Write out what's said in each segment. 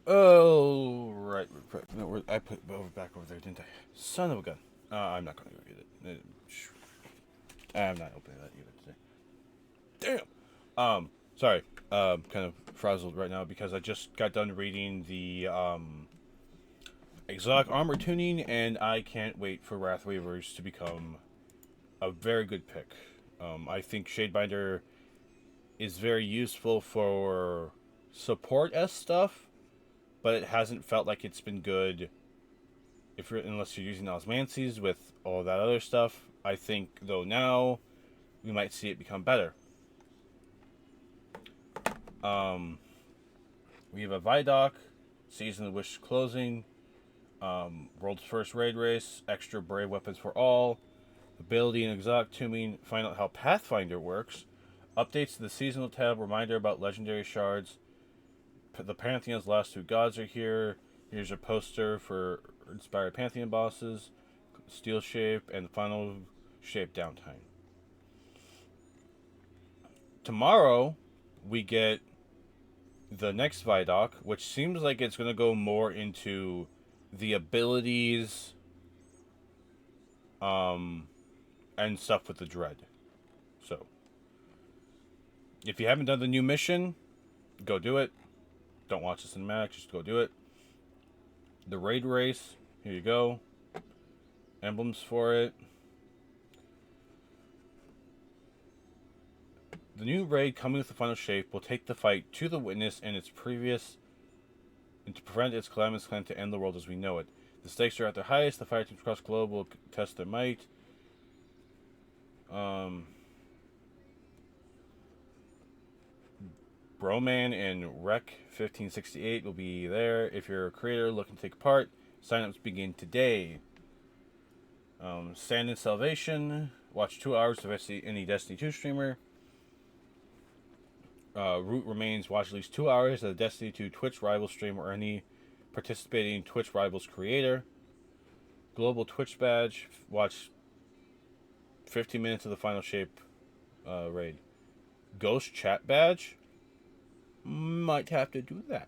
Oh, right. No, I put it back over there, didn't I? Son of a gun. I'm not going to go get it. I'm not opening that either today. Damn. Sorry. Kind of frazzled right now because I just got done reading the exotic armor tuning, and I can't wait for Wrathweavers to become a very good pick. I think Shadebinder is very useful for support S stuff, but it hasn't felt like it's been good if you're unless you're using osmancies with all that other stuff. I think though now we might see it become better. Um, we have a Vidoc, Season of the Wish closing, world's first raid race, extra brave weapons for all, ability and exotic tuning, find out how Pathfinder works, updates to the seasonal tab, reminder about legendary shards, the Pantheon's last two gods are here. Here's a poster for inspired Pantheon bosses, Steel Shape, and the final shape downtime. Tomorrow, we get the next Vidoc, which seems like it's going to go more into the abilities and stuff with the Dread. So, if you haven't done the new mission, go do it. Don't watch the cinematic, just go do it. The raid race, here you go. Emblems for it. The new raid coming with the final shape will take the fight to the witness and its previous and to prevent its calamitous plan to end the world as we know it. The stakes are at their highest. The fire teams across the globe will test their might. Broman and Rec 1568 will be there. If you're a creator looking to take part, signups begin today. Stand in Salvation. Watch 2 hours of any Destiny 2 streamer. Root remains. Watch at least 2 hours of the Destiny 2 Twitch rival stream or any participating Twitch rivals creator. Global Twitch badge. Watch 15 minutes of the final shape raid. Ghost chat badge. Might have to do that.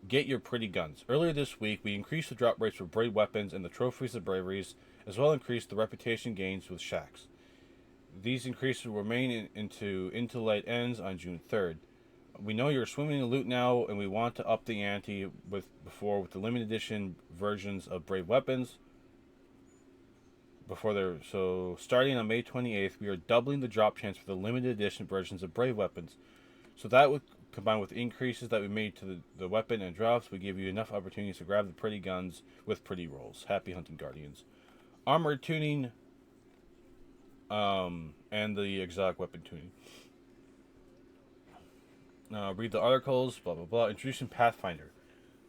Get your pretty guns. Earlier this week, we increased the drop rates for brave weapons and the trophies of braveries, as well as increased the reputation gains with shacks. These increases will remain into light ends on June 3rd. We know you're swimming in loot now, and we want to up the ante with the limited edition versions of brave weapons. So starting on May 28th, we are doubling the drop chance for the limited edition versions of brave weapons. So that would combined with increases that we made to the weapon and drops, we give you enough opportunities to grab the pretty guns with pretty rolls. Happy hunting, Guardians. Armor tuning, and the exotic weapon tuning. Read the articles, blah blah blah. Introducing Pathfinder.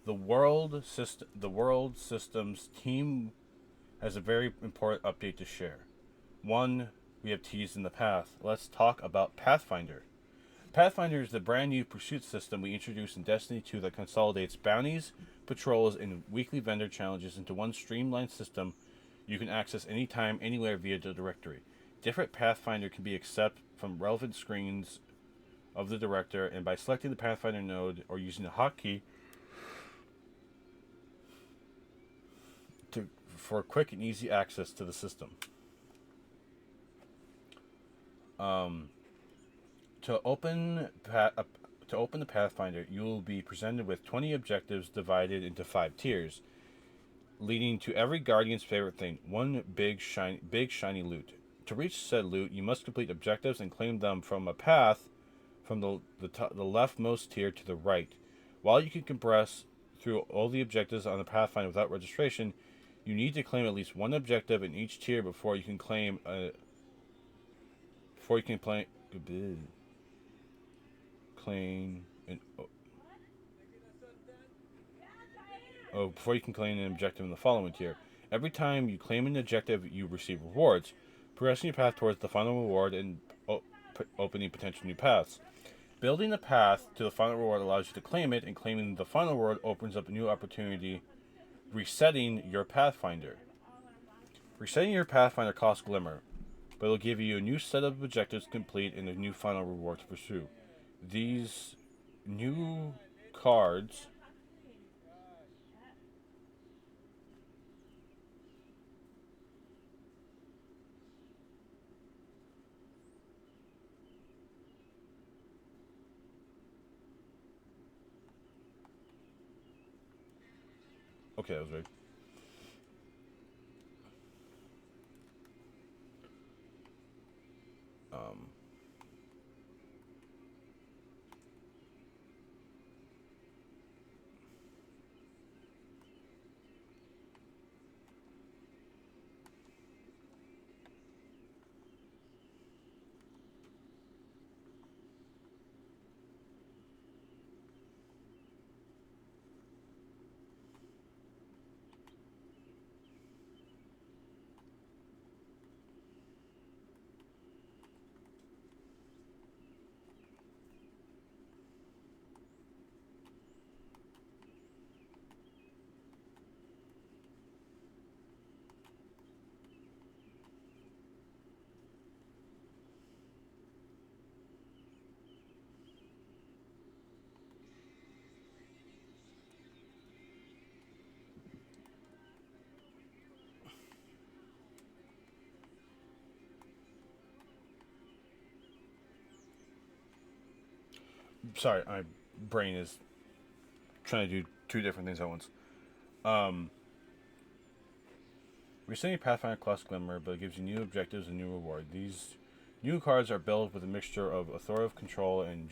The world systems team has a very important update to share. One we have teased in the past. Let's talk about Pathfinder. Pathfinder is the brand new pursuit system we introduced in Destiny 2 that consolidates bounties, patrols, and weekly vendor challenges into one streamlined system you can access anytime, anywhere via the directory. Different Pathfinder can be accessed from relevant screens of the director, and by selecting the Pathfinder node or using a hotkey for quick and easy access to the system. To open the Pathfinder, you will be presented with 20 objectives divided into 5 tiers, leading to every Guardian's favorite thing: one big shiny loot. To reach said loot, you must complete objectives and claim them from a path from the leftmost tier to the right. While you can compress through all the objectives on the Pathfinder without registration, you need to claim at least one objective in each tier before you can claim an before you can claim an objective in the following tier. Every time you claim an objective, you receive rewards, progressing your path towards the final reward and opening potential new paths. Building a path to the final reward allows you to claim it, and claiming the final reward opens up a new opportunity, resetting your Pathfinder. Resetting your Pathfinder costs Glimmer, but it'll give you a new set of objectives to complete and a new final reward to pursue. These new cards Okay, that was weird. Um, Sorry, my brain is trying to do two different things at once. Um, Recently, Pathfinder Class Glimmer, but it gives you new objectives and new reward. These new cards are built with a mixture of authoritative control and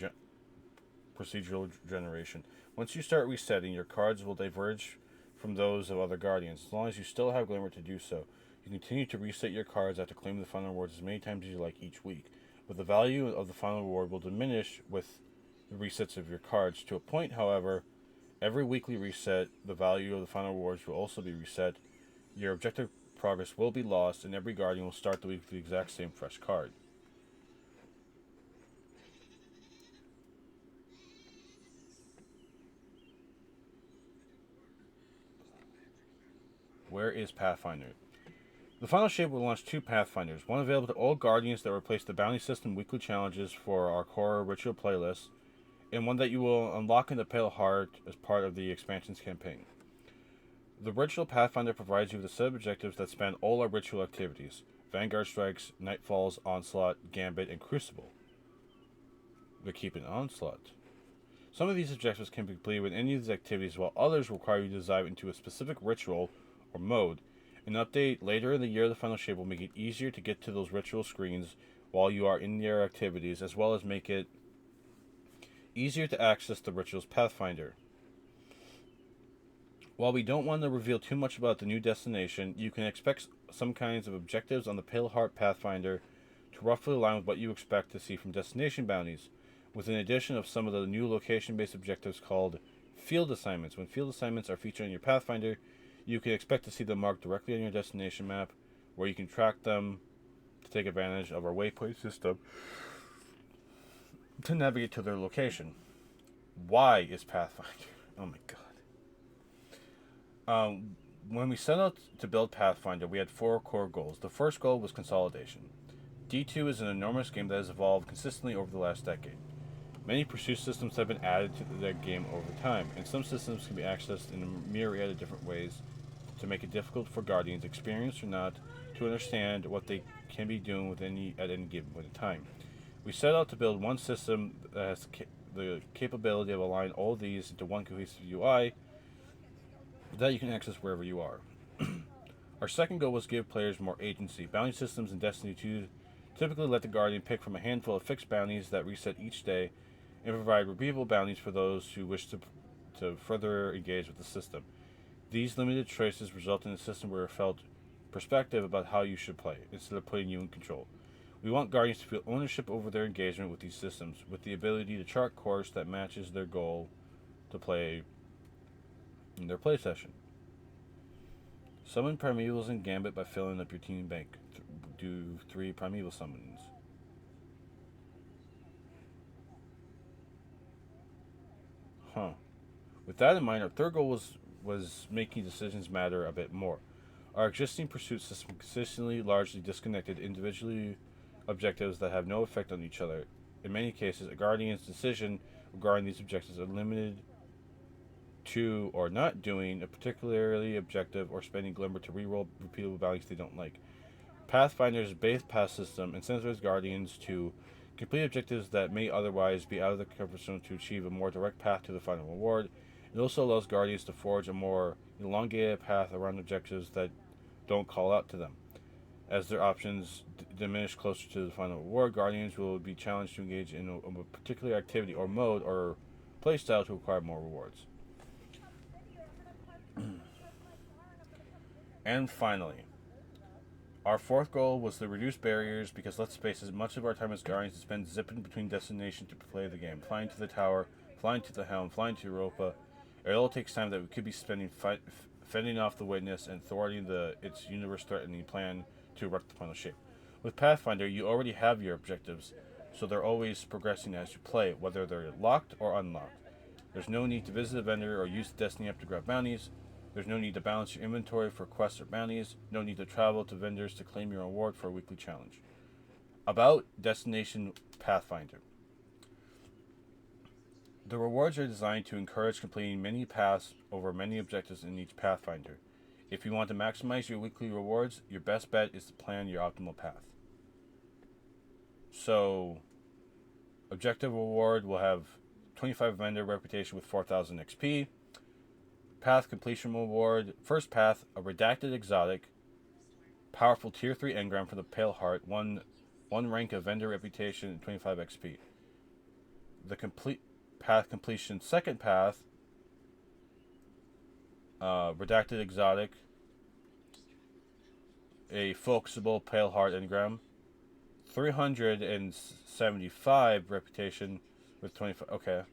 procedural generation. Once you start resetting, your cards will diverge from those of other guardians. As long as you still have Glimmer to do so, you continue to reset your cards after claiming the final rewards as many times as you like each week. But the value of the final reward will diminish with the resets of your cards. To a point, however, every weekly reset, the value of the final rewards will also be reset. Your objective progress will be lost, and every guardian will start the week with the exact same fresh card. Where is Pathfinder? The final shape will launch two Pathfinders, one available to all Guardians that replace the bounty system weekly challenges for our core ritual playlist, and one that you will unlock in the Pale Heart as part of the expansions campaign. The Ritual Pathfinder provides you with a set of objectives that span all our ritual activities: Vanguard Strikes, Nightfalls, Onslaught, Gambit, and Crucible. They're keeping Onslaught. Some of these objectives can be completed with any of these activities, while others require you to dive into a specific ritual or mode. An update later in the year of the final shape will make it easier to get to those ritual screens while you are in your activities, as well as make it easier to access the ritual's Pathfinder. While we don't want to reveal too much about the new destination, you can expect some kinds of objectives on the Pale Heart Pathfinder to roughly align with what you expect to see from destination bounties, with an addition of some of the new location-based objectives called field assignments. When field assignments are featured in your Pathfinder, you can expect to see them marked directly on your destination map, where you can track them to take advantage of our waypoint system to navigate to their location. Why is Pathfinder? Oh my god. When we set out to build Pathfinder, we had four core goals. The first goal was consolidation. D2 is an enormous game that has evolved consistently over the last decade. Many pursuit systems have been added to the game over time, and some systems can be accessed in a myriad of different ways to make it difficult for Guardians, experienced or not, to understand what they can be doing with at any given point in time. We set out to build one system that has the capability of aligning all of these into one cohesive UI that you can access wherever you are. Our second goal was to give players more agency. Bounty systems in Destiny 2 typically let the Guardian pick from a handful of fixed bounties that reset each day and provide repeatable bounties for those who wish to further engage with the system. These limited choices result in a system where it felt perspective about how you should play, instead of putting you in control. We want Guardians to feel ownership over their engagement with these systems, with the ability to chart course that matches their goal to play in their play session. Summon Primevals in Gambit by filling up your team bank. Do 3 Primeval summons. Huh. With that in mind, our third goal was making decisions matter a bit more. Our existing pursuit system consistently largely disconnected individually objectives that have no effect on each other. In many cases, a Guardian's decision regarding these objectives are limited to or not doing a particularly objective or spending Glimmer to reroll repeatable bounties they don't like. Pathfinder's base pass system incentivizes Guardians to complete objectives that may otherwise be out of their comfort zone to achieve a more direct path to the final reward. It also allows Guardians to forge a more elongate a path around objectives that don't call out to them. As their options diminish closer to the final reward, Guardians will be challenged to engage in a particular activity or mode or playstyle to acquire more rewards. And finally, our fourth goal was to reduce barriers because let's face it, much of our time as Guardians is spent zipping between destinations to play the game, flying to the tower, flying to the helm, flying to Europa. It all takes time that we could be spending fending off the witness and thwarting its universe-threatening plan to erect the final shape. With Pathfinder, you already have your objectives, so they're always progressing as you play, whether they're locked or unlocked. There's no need to visit a vendor or use the Destiny app to grab bounties. There's no need to balance your inventory for quests or bounties. No need to travel to vendors to claim your reward for a weekly challenge. About Destination Pathfinder. The rewards are designed to encourage completing many paths over many objectives in each Pathfinder. If you want to maximize your weekly rewards, your best bet is to plan your optimal path. So, objective reward will have 25 vendor reputation with 4,000 XP. Path completion reward. First path, a redacted exotic. Powerful tier 3 engram for the Pale Heart. One rank of vendor reputation and 25 XP. The complete path completion second path, redacted exotic, a focusable Pale Heart engram, 375 reputation with 25. Okay.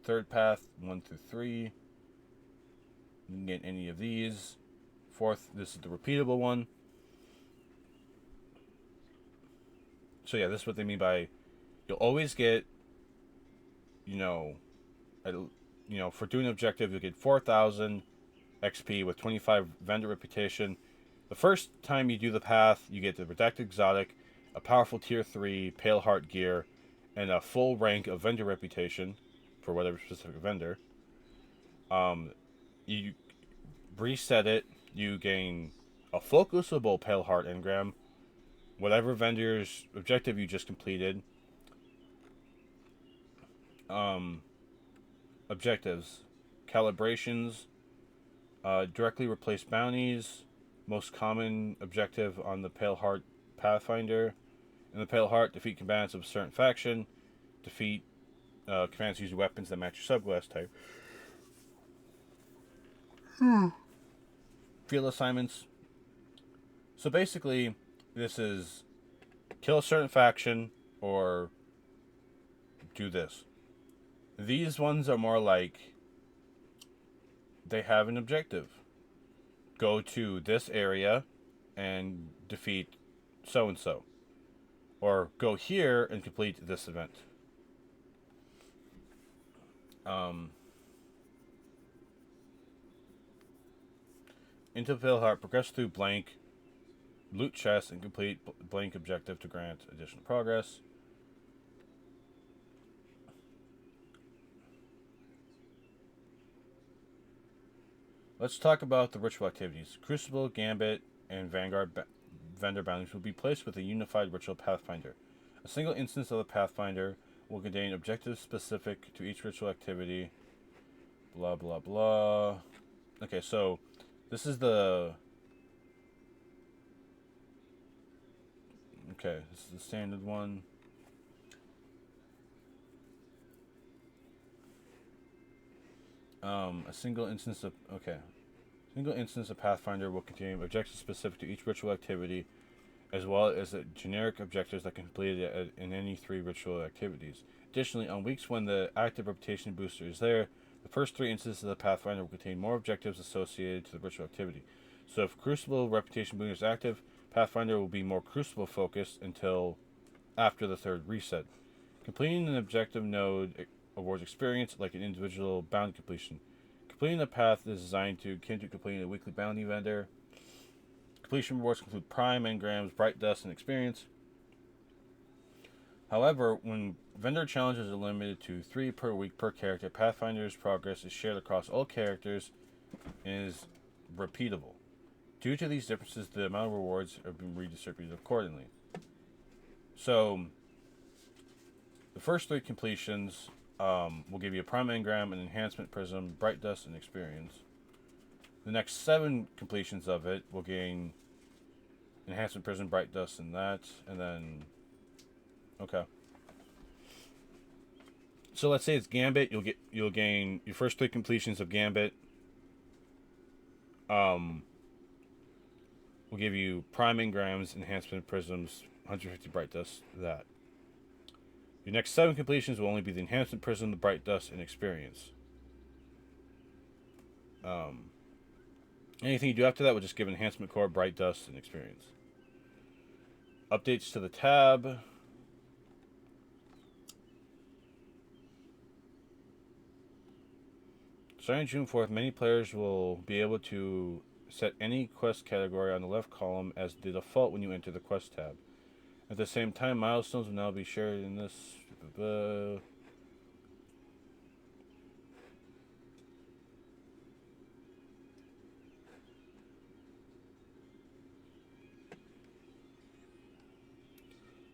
Third path, 1 through 3. You can get any of these. Fourth, this is the repeatable one. So yeah, this is what they mean by you'll always get, for doing an objective, you'll get 4,000 XP with 25 vendor reputation. The first time you do the path, you get the redacted exotic, a powerful tier 3 Pale Heart gear, and a full rank of vendor reputation for whatever specific vendor. You reset it, you gain a focusable Pale Heart engram, whatever vendor's objective you just completed. Objectives, calibrations, directly replace bounties, most common objective on the Pale Heart Pathfinder. In the Pale Heart, defeat combatants of a certain faction, defeat commands using weapons that match your subclass type. Field assignments. So basically, this is kill a certain faction or do this. These ones are more like they have an objective. Go to this area and defeat so and so. Or go here and complete this event. Into Pale Heart, progress through blank, loot chests, and complete blank objective to grant additional progress. Let's talk about the ritual activities. Crucible, Gambit, and Vanguard vendor bounties will be placed with a unified ritual Pathfinder. A single instance of the Pathfinder will contain objectives specific to each ritual activity. Blah, blah, blah. Okay, so this is the... Okay, this is the standard one. A single instance of Pathfinder will contain objectives specific to each ritual activity, as well as generic objectives that can be completed in any 3 ritual activities. Additionally, on weeks when the active reputation booster is there, the first 3 instances of the Pathfinder will contain more objectives associated to the ritual activity. So if Crucible reputation booster is active, Pathfinder will be more Crucible focused until after the 3rd reset. Completing an objective node awards experience like an individual bounty completion. Completing the path is designed to akin to completing a weekly bounty vendor. Completion rewards include prime, engrams, bright dust, and experience. However, when vendor challenges are limited to 3 per week per character, Pathfinder's progress is shared across all characters and is repeatable. Due to these differences, the amount of rewards have been redistributed accordingly. So, The first 3 completions will give you a Prime Engram, an Enhancement Prism, Bright Dust, and Experience. The next 7 completions of it will gain Enhancement Prism, Bright Dust, and that. And then... Okay. So let's say it's Gambit. You'll gain your first 3 completions of Gambit. Will give you Prime Engrams, Enhancement Prisms, 150 Bright Dust, that. Your next 7 completions will only be the Enhancement Prism, the Bright Dust, and Experience. Anything you do after that will just give Enhancement Core, Bright Dust, and Experience. Updates to the tab. Starting June 4th, many players will be able to set any quest category on the left column as the default when you enter the quest tab. At the same time, milestones will now be shared in this...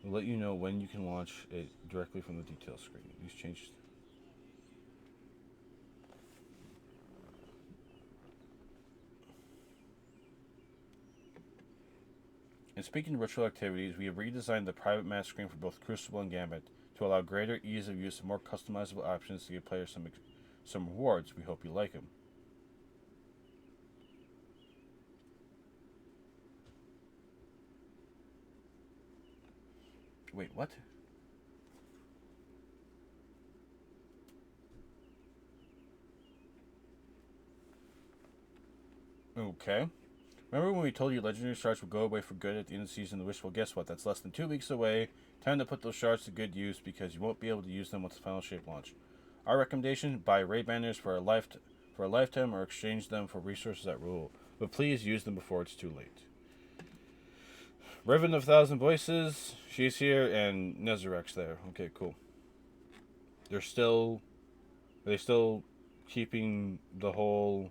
We'll let you know when you can launch it directly from the details screen. These changes... And speaking of ritual activities, we have redesigned the private match screen for both Crucible and Gambit to allow greater ease of use and more customizable options to give players some rewards. We hope you like them. Wait, what? Okay. Remember when we told you legendary shards would go away for good at the end of the season of the Wish? Well, guess what? That's less than 2 weeks away. Time to put those shards to good use because you won't be able to use them once the final shape launch. Our recommendation: buy raid banners for a lifetime or exchange them for resources at rule. But please use them before it's too late. Revan of 1,000 Voices, she's here, and Nezarek's there. Okay, cool. Are they still keeping the whole...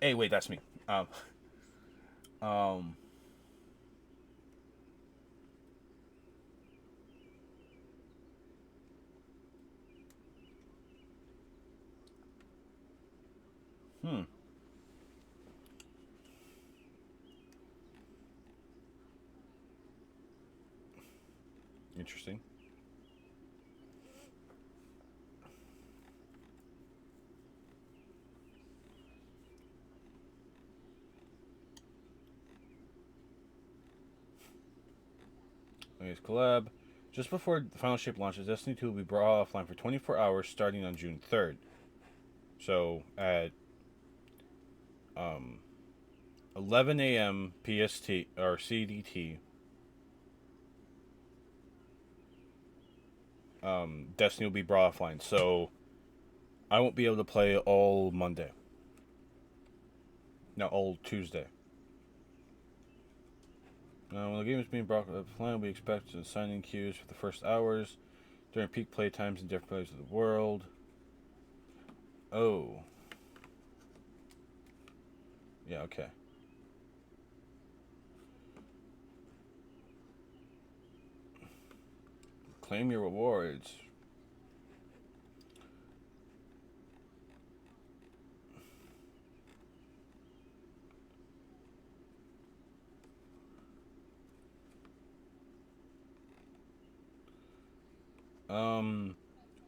Hey, wait, that's me. Hmm. Interesting. Anyways, collab. Just before the final shape launches, Destiny 2 will be brought offline for 24 hours starting on June 3rd. So at 11 a.m. PST or CDT, Destiny will be brought offline. So I won't be able to play all Monday. No, all Tuesday. When the game is being brought offline, we expect signing queues for the first hours during peak play times in different places of the world. Oh. Yeah, okay. Claim your rewards.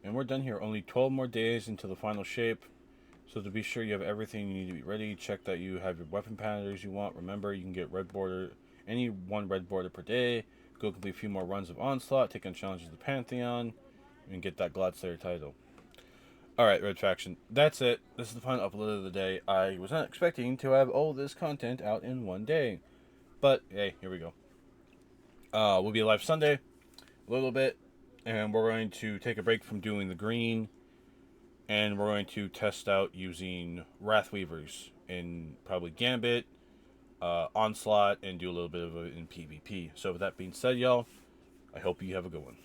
And we're done here. Only 12 more days until the final shape. So to be sure you have everything you need to be ready, check that you have your weapon patterns you want. Remember, you can get red border, any one red border per day. Go complete a few more runs of Onslaught, take on challenges of the Pantheon, and get that Godslayer title. Alright, Red Faction. That's it. This is the final upload of the day. I was not expecting to have all this content out in one day. But, hey, here we go. We'll be live Sunday, a little bit, and we're going to take a break from doing the green, and we're going to test out using Wrathweavers in probably Gambit, Onslaught, and do a little bit of it in PvP. So with that being said, y'all, I hope you have a good one.